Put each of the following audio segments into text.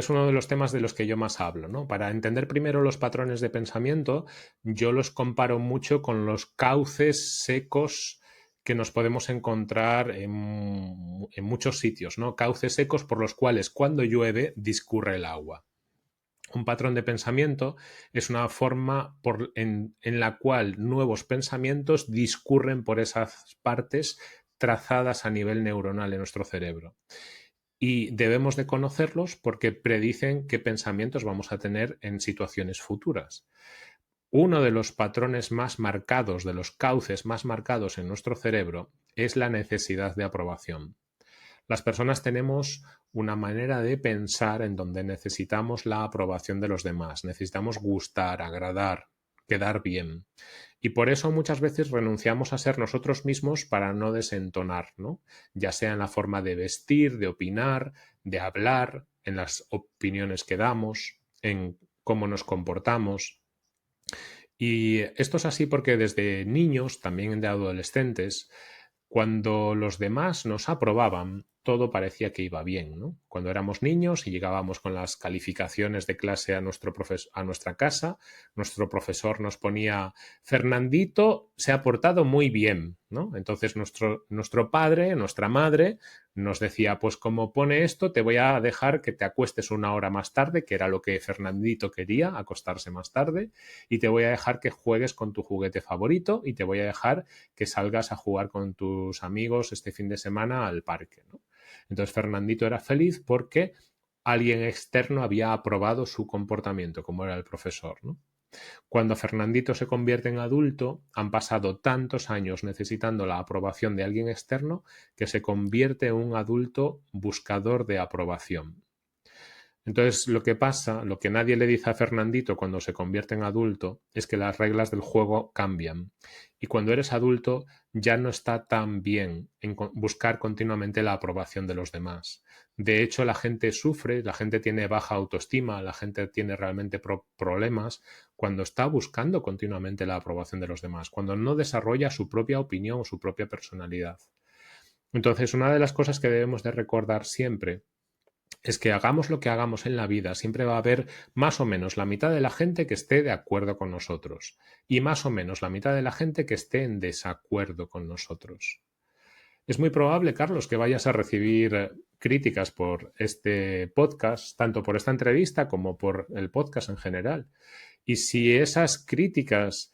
es uno de los temas de los que yo más hablo, ¿no? Para entender primero los patrones de pensamiento, yo los comparo mucho con los cauces secos que nos podemos encontrar en muchos sitios, ¿no? Cauces secos por los cuales cuando llueve discurre el agua. Un patrón de pensamiento es una forma en la cual nuevos pensamientos discurren por esas partes trazadas a nivel neuronal en nuestro cerebro. Y debemos de conocerlos porque predicen qué pensamientos vamos a tener en situaciones futuras. Uno de los patrones más marcados, de los cauces más marcados en nuestro cerebro, es la necesidad de aprobación. Las personas tenemos una manera de pensar en donde necesitamos la aprobación de los demás, necesitamos gustar, agradar, quedar bien. Y por eso muchas veces renunciamos a ser nosotros mismos para no desentonar, ¿no? Ya sea en la forma de vestir, de opinar, de hablar, en las opiniones que damos, en cómo nos comportamos. Y esto es así porque desde niños, también de adolescentes, cuando los demás nos aprobaban, todo parecía que iba bien, ¿no? Cuando éramos niños y llegábamos con las calificaciones de clase a nuestra casa, nuestro profesor nos ponía Fernandito se ha portado muy bien, ¿no? Entonces nuestro padre, nuestra madre, nos decía, pues como pone esto, te voy a dejar que te acuestes una hora más tarde, que era lo que Fernandito quería, acostarse más tarde, y te voy a dejar que juegues con tu juguete favorito y te voy a dejar que salgas a jugar con tus amigos este fin de semana al parque, ¿no? Entonces Fernandito era feliz porque alguien externo había aprobado su comportamiento, como era el profesor, ¿no? Cuando Fernandito se convierte en adulto, han pasado tantos años necesitando la aprobación de alguien externo que se convierte en un adulto buscador de aprobación. Entonces, lo que pasa, lo que nadie le dice a Fernandito cuando se convierte en adulto, es que las reglas del juego cambian. Y cuando eres adulto, ya no está tan bien en buscar continuamente la aprobación de los demás. De hecho, la gente sufre, la gente tiene baja autoestima, la gente tiene realmente problemas cuando está buscando continuamente la aprobación de los demás, cuando no desarrolla su propia opinión o su propia personalidad. Entonces, una de las cosas que debemos de recordar siempre es que hagamos lo que hagamos en la vida, siempre va a haber más o menos la mitad de la gente que esté de acuerdo con nosotros y más o menos la mitad de la gente que esté en desacuerdo con nosotros. Es muy probable, Carlos, que vayas a recibir críticas por este podcast, tanto por esta entrevista como por el podcast en general. Y si esas críticas,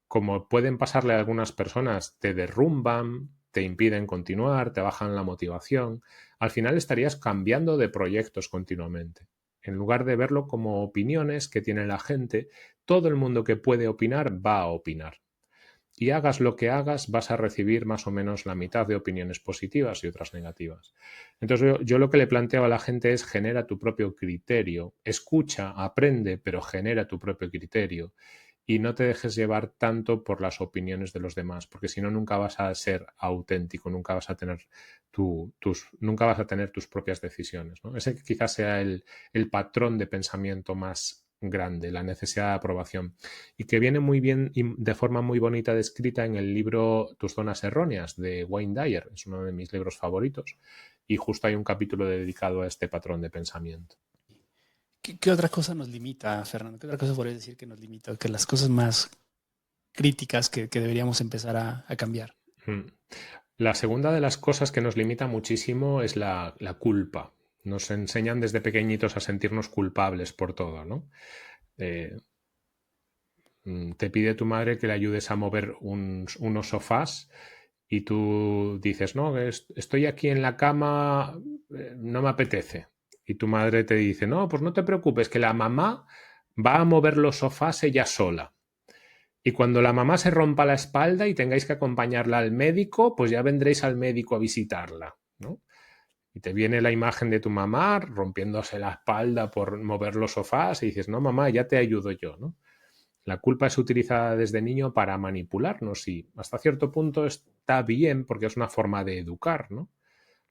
como pueden pasarle a algunas personas, te derrumban, te impiden continuar, te bajan la motivación, al final estarías cambiando de proyectos continuamente. En lugar de verlo como opiniones que tiene la gente, todo el mundo que puede opinar va a opinar. Y hagas lo que hagas, vas a recibir más o menos la mitad de opiniones positivas y otras negativas. Entonces yo lo que le planteo a la gente es genera tu propio criterio, escucha, aprende, pero genera tu propio criterio y no te dejes llevar tanto por las opiniones de los demás, porque si no nunca vas a ser auténtico, nunca vas a tener nunca vas a tener tus propias decisiones, ¿no? Ese quizás sea el patrón de pensamiento más grande, la necesidad de aprobación, y que viene muy bien y de forma muy bonita descrita en el libro Tus zonas erróneas de Wayne Dyer, es uno de mis libros favoritos, y justo hay un capítulo dedicado a este patrón de pensamiento. ¿Qué otra cosa nos limita, Fernando? ¿Qué otra cosa podrías decir que nos limita? Que las cosas más críticas que deberíamos empezar a cambiar. Mm. La segunda de las cosas que nos limita muchísimo es la culpa. Nos enseñan desde pequeñitos a sentirnos culpables por todo, ¿no? Eh, Te pide tu madre que le ayudes a mover unos sofás y tú dices, no, estoy aquí en la cama, no me apetece. Y tu madre te dice, no, pues no te preocupes, que la mamá va a mover los sofás ella sola. Y cuando la mamá se rompa la espalda y tengáis que acompañarla al médico, pues ya vendréis al médico a visitarla, ¿no? Y te viene la imagen de tu mamá rompiéndose la espalda por mover los sofás y dices, no, mamá, ya te ayudo yo, ¿no? La culpa es utilizada desde niño para manipularnos y hasta cierto punto está bien porque es una forma de educar, ¿no?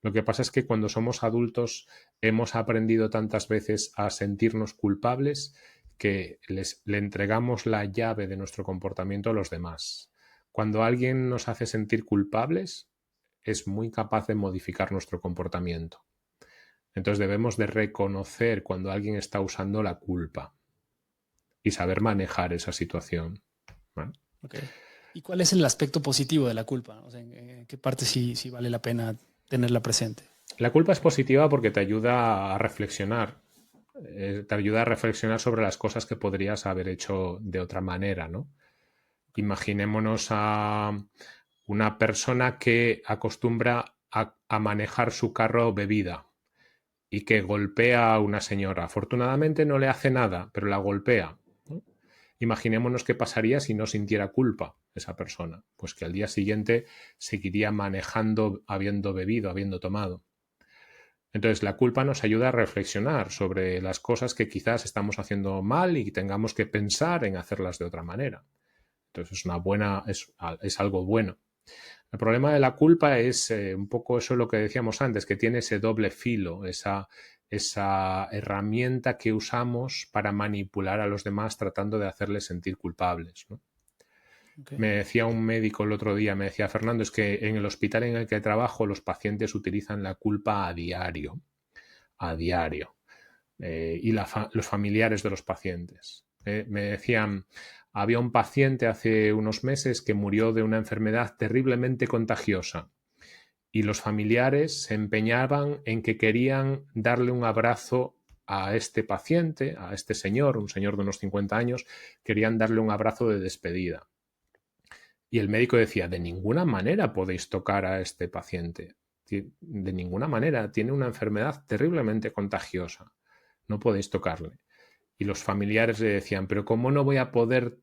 Lo que pasa es que cuando somos adultos hemos aprendido tantas veces a sentirnos culpables que le entregamos la llave de nuestro comportamiento a los demás. Cuando alguien nos hace sentir culpables, es muy capaz de modificar nuestro comportamiento. Entonces debemos de reconocer cuando alguien está usando la culpa y saber manejar esa situación, ¿vale? Okay. ¿Y cuál es el aspecto positivo de la culpa? O sea, ¿en qué parte sí vale la pena tenerla presente? La culpa es positiva porque te ayuda a reflexionar. Te ayuda a reflexionar sobre las cosas que podrías haber hecho de otra manera, ¿no? Okay. Imaginémonos a una persona que acostumbra a manejar su carro bebida y que golpea a una señora. Afortunadamente no le hace nada, pero la golpea, ¿no? Imaginémonos qué pasaría si no sintiera culpa esa persona. Pues que al día siguiente seguiría manejando habiendo bebido, habiendo tomado. Entonces, la culpa nos ayuda a reflexionar sobre las cosas que quizás estamos haciendo mal y tengamos que pensar en hacerlas de otra manera. Entonces, es algo bueno. El problema de la culpa es un poco eso lo que decíamos antes, que tiene ese doble filo, esa herramienta que usamos para manipular a los demás tratando de hacerles sentir culpables, ¿no? Okay. Me decía un médico el otro día, me decía Fernando, es que en el hospital en el que trabajo los pacientes utilizan la culpa a diario, y los familiares de los pacientes. Me decían, había un paciente hace unos meses que murió de una enfermedad terriblemente contagiosa y los familiares se empeñaban en que querían darle un abrazo a este paciente, a este señor, un señor de unos 50 años, querían darle un abrazo de despedida. Y el médico decía, de ninguna manera podéis tocar a este paciente, de ninguna manera, tiene una enfermedad terriblemente contagiosa, no podéis tocarle. Y los familiares le decían, pero ¿cómo no voy a poder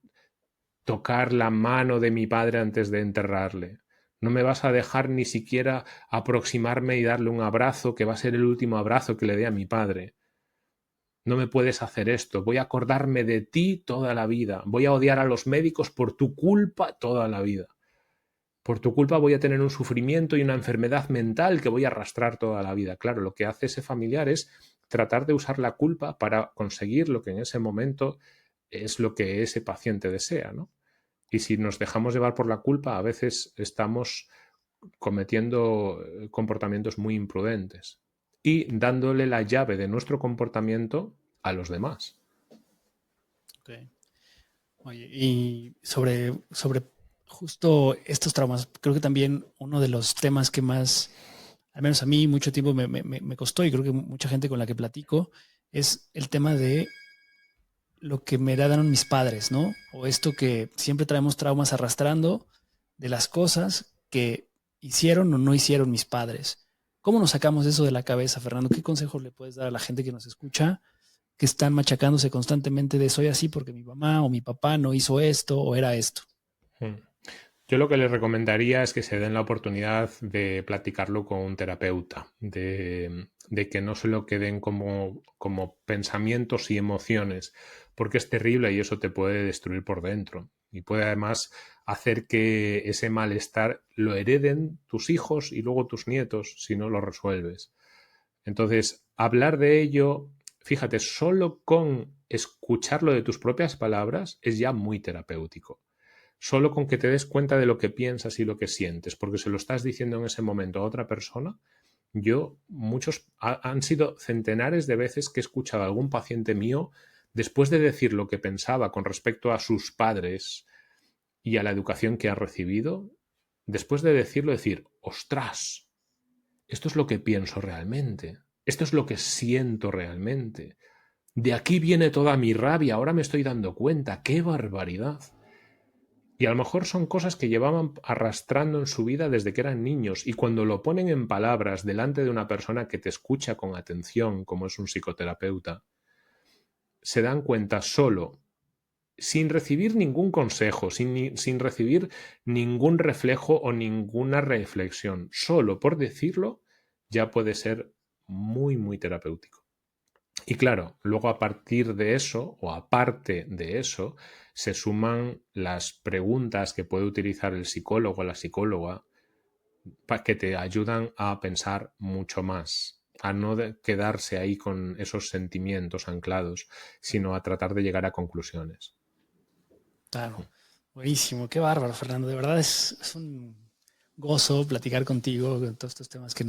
tocar la mano de mi padre antes de enterrarle? No me vas a dejar ni siquiera aproximarme y darle un abrazo, que va a ser el último abrazo que le dé a mi padre. No me puedes hacer esto, voy a acordarme de ti toda la vida, voy a odiar a los médicos por tu culpa toda la vida. Por tu culpa voy a tener un sufrimiento y una enfermedad mental que voy a arrastrar toda la vida. Claro, lo que hace ese familiar es tratar de usar la culpa para conseguir lo que en ese momento es lo que ese paciente desea, ¿no? Y si nos dejamos llevar por la culpa, a veces estamos cometiendo comportamientos muy imprudentes y dándole la llave de nuestro comportamiento a los demás. Okay. Oye, y sobre justo estos traumas, creo que también uno de los temas que más, al menos a mí, mucho tiempo me costó, y creo que mucha gente con la que platico, es el tema de lo que me heredaron mis padres, ¿no? O esto que siempre traemos traumas arrastrando de las cosas que hicieron o no hicieron mis padres. ¿Cómo nos sacamos eso de la cabeza, Fernando? ¿Qué consejos le puedes dar a la gente que nos escucha, que están machacándose constantemente de soy así porque mi mamá o mi papá no hizo esto o era esto? Yo lo que les recomendaría es que se den la oportunidad de platicarlo con un terapeuta, de que no se lo queden como pensamientos y emociones, porque es terrible y eso te puede destruir por dentro. Y puede además hacer que ese malestar lo hereden tus hijos y luego tus nietos si no lo resuelves. Entonces, hablar de ello, fíjate, solo con escucharlo de tus propias palabras es ya muy terapéutico. Solo con que te des cuenta de lo que piensas y lo que sientes, porque se lo estás diciendo en ese momento a otra persona. Han sido centenares de veces que he escuchado a algún paciente mío, después de decir lo que pensaba con respecto a sus padres y a la educación que ha recibido, después de decirlo, decir, ostras, esto es lo que pienso realmente, esto es lo que siento realmente. De aquí viene toda mi rabia, ahora me estoy dando cuenta, qué barbaridad. Y a lo mejor son cosas que llevaban arrastrando en su vida desde que eran niños y cuando lo ponen en palabras delante de una persona que te escucha con atención, como es un psicoterapeuta, se dan cuenta solo, sin recibir ningún consejo, sin recibir ningún reflejo o ninguna reflexión, solo por decirlo, ya puede ser muy, muy terapéutico. Y claro, luego a partir de eso, o aparte de eso, se suman las preguntas que puede utilizar el psicólogo o la psicóloga para que te ayudan a pensar mucho más, a no quedarse ahí con esos sentimientos anclados, sino a tratar de llegar a conclusiones. Claro, buenísimo, qué bárbaro, Fernando. De verdad es un gozo platicar contigo con todos estos temas que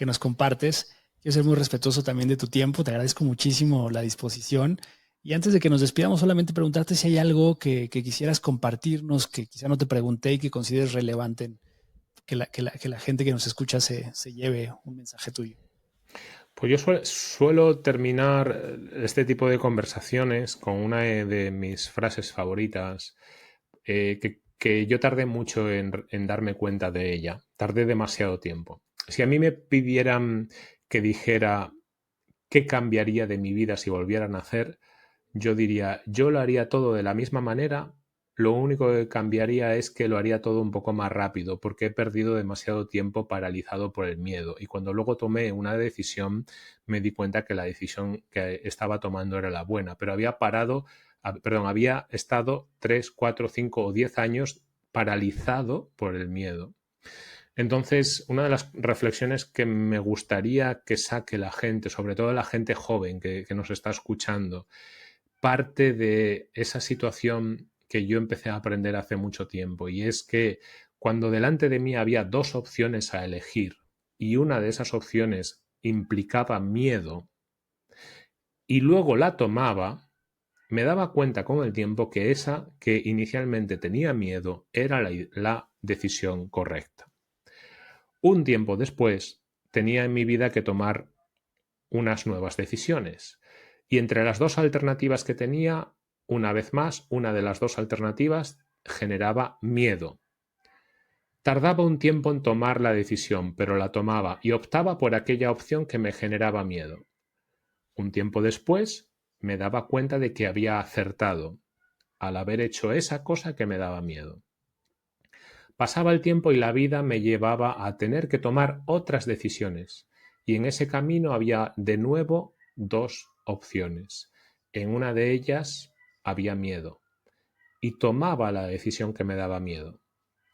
nos compartes. quiero ser muy respetuoso también de tu tiempo, te agradezco muchísimo la disposición. Y antes de que nos despidamos, solamente preguntarte si hay algo que quisieras compartirnos, que quizá no te pregunté y que consideres relevante, que la gente que nos escucha se lleve un mensaje tuyo. Pues yo suelo terminar este tipo de conversaciones con una de mis frases favoritas, que yo tardé mucho en darme cuenta de ella, tardé demasiado tiempo. Si a mí me pidieran que dijera qué cambiaría de mi vida si volviera a nacer, yo diría, yo lo haría todo de la misma manera, lo único que cambiaría es que lo haría todo un poco más rápido, porque he perdido demasiado tiempo paralizado por el miedo. Y cuando luego tomé una decisión, me di cuenta que la decisión que estaba tomando era la buena, pero había había estado 3, 4, 5 o 10 años paralizado por el miedo. Entonces, una de las reflexiones que me gustaría que saque la gente, sobre todo la gente joven que nos está escuchando, parte de esa situación que yo empecé a aprender hace mucho tiempo, y es que cuando delante de mí había dos opciones a elegir y una de esas opciones implicaba miedo y luego la tomaba, me daba cuenta con el tiempo que esa que inicialmente tenía miedo era la decisión correcta. Un tiempo después tenía en mi vida que tomar unas nuevas decisiones. Y entre las dos alternativas que tenía, una vez más, una de las dos alternativas generaba miedo. Tardaba un tiempo en tomar la decisión, pero la tomaba y optaba por aquella opción que me generaba miedo. Un tiempo después, me daba cuenta de que había acertado al haber hecho esa cosa que me daba miedo. Pasaba el tiempo y la vida me llevaba a tener que tomar otras decisiones, y en ese camino había de nuevo dos opciones. En una de ellas había miedo, y tomaba la decisión que me daba miedo.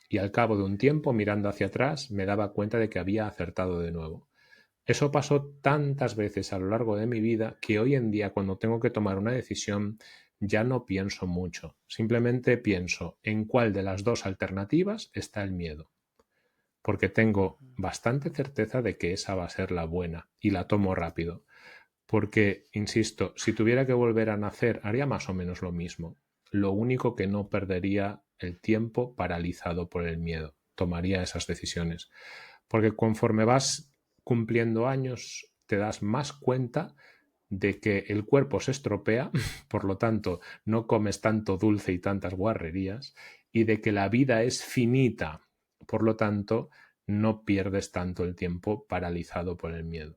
Y al cabo de un tiempo, mirando hacia atrás, me daba cuenta de que había acertado de nuevo. Eso pasó tantas veces a lo largo de mi vida que hoy en día, cuando tengo que tomar una decisión, ya no pienso mucho. Simplemente pienso en cuál de las dos alternativas está el miedo, porque tengo bastante certeza de que esa va a ser la buena y la tomo rápido. Porque, insisto, si tuviera que volver a nacer, haría más o menos lo mismo. Lo único que no perdería el tiempo paralizado por el miedo. Tomaría esas decisiones. Porque conforme vas cumpliendo años, te das más cuenta de que el cuerpo se estropea, por lo tanto, no comes tanto dulce y tantas guarrerías, y de que la vida es finita, por lo tanto, no pierdes tanto el tiempo paralizado por el miedo.